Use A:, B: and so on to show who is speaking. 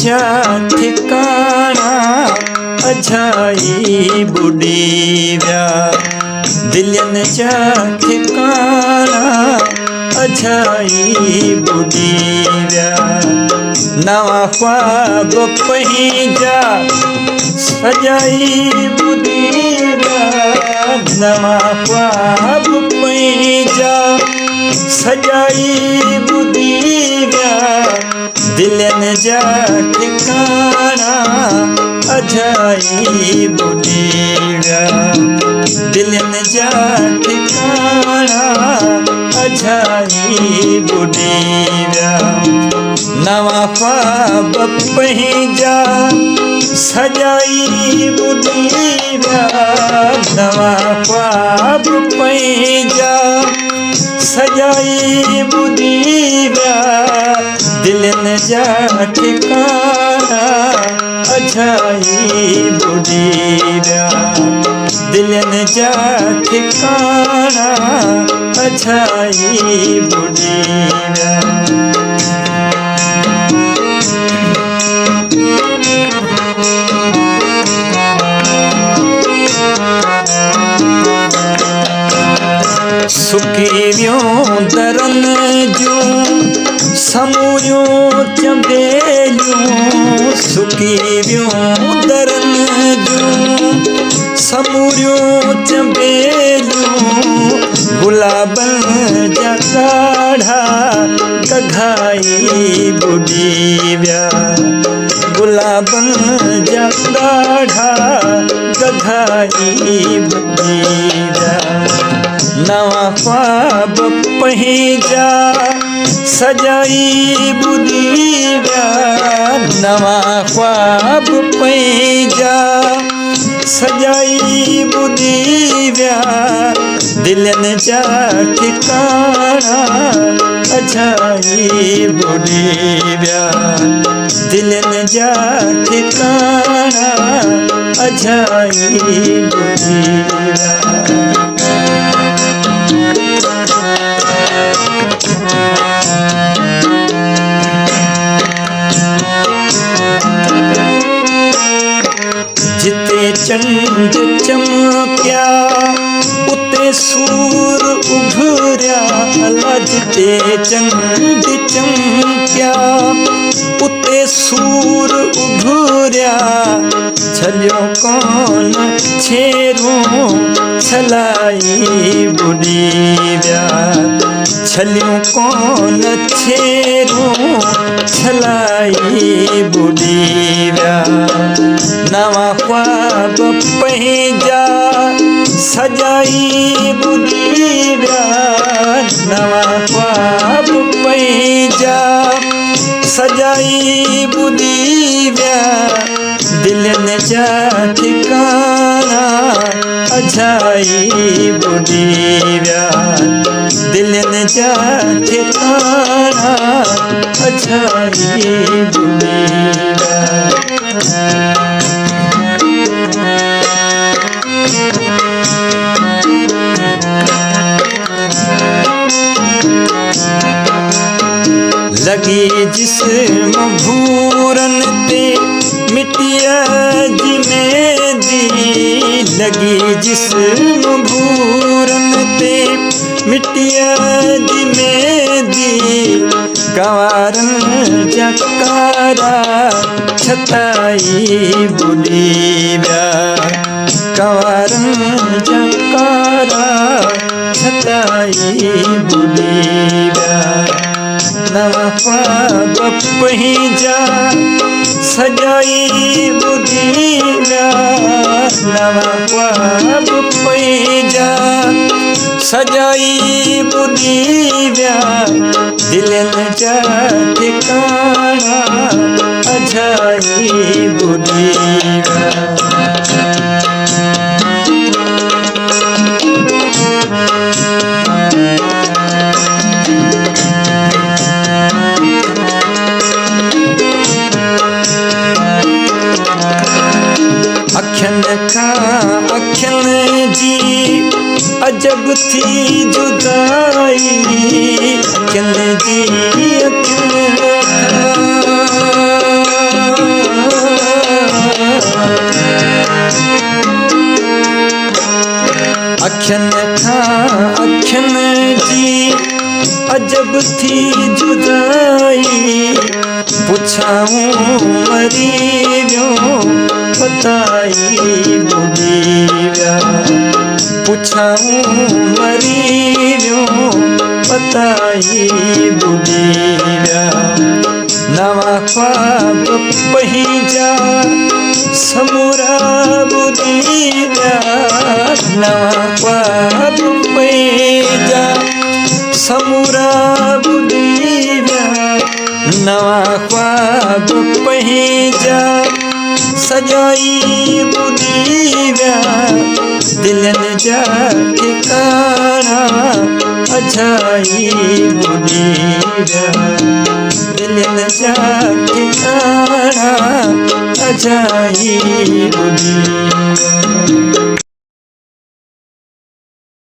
A: जा ठिकाना अजाई बुडी व्या दिलन जा ठिकाना अजाई बुडी व्या नवा ख्वाब पहिजा सजाई बुडी व्या नवा ख्वाब पहिजा सजाई बुडी व्या दिलन जा ठिकाना अजाई बुडी व्या दिलन जा ठिकाना अजाई बुडी व्या नवा ख्वाब पहिजा सजाई बुडी व्या नवा ख्वाब पहिजा सजाई बुडी व्या दिलन जा ठिकाना अजाई बुडी व्या दिलन जा ठिकाना अजाई बुडी व्या सुकी व्यों दरन जूं समूरियों चंबेलियों सुकी व्यों दरन जूं समूरियों चंबेलियों गुलाबन जा काढ़ा गघाई बुडी व्या गुलाबन जा काढ़ा गघाई बुडी व्या नवा ख्वाब पहिजा सजाई बुडी व्या नवा ख्वाब पहिजा सजाई बुडी व्या दिलन जा ठिकाना अजाई बुडी व्या दिलन जा ठिकाना अजाई बुडी व्या जिते चंद चमक्या उते सूर उभरया अला जिते चंद चमक्या उते सूर उभरया छलियो कौन छेरों छलाई बुडी व्या छलियो कौन छेरों छलाई बुडी व्या नवा ख्वाब पहिजा सजाई बुडी व्या नवा ख्वाब पहिजा सजाई बुडी व्या दिलन जा ठिकाना अजाई बुडी व्या दिलन जा ठिकाना अजाई बुडी व्या लगी जिस्म भूरन ते मिटिया जी मेदी लगी जिस्म भूरन ते मिटिया जी मेदी गवारन जकारा छताई बुडी व्या गवारन जकारा छताई बुडी व्या नवा ख्वाब पहिजा सजाई बुडी व्या नवा ख्वाब पहिजा सजाई बुडी व्या दिलन जा ठिकाना अजाई बुडी व्या अखियन जी अजब थी जुदाई अखियन जी अखियन अखियन खां अखियन जी अजब थी जुदाई पुछाऊं मरी वियो बताई बुॾी विया पुछाऊं मरी वियो बताई बुॾी विया नवा ख्वाब पंहिंजा समूरा बुॾी विया नवा ख्वाब पंहिंजा समूरा बुॾी विया नवा ख्वाब पंहिंजा सजाई बुॾी विया दिलनि जा ठिकाना अजाई बुॾी विया दिलनि जा ठिकाना अजाई बुॾी विया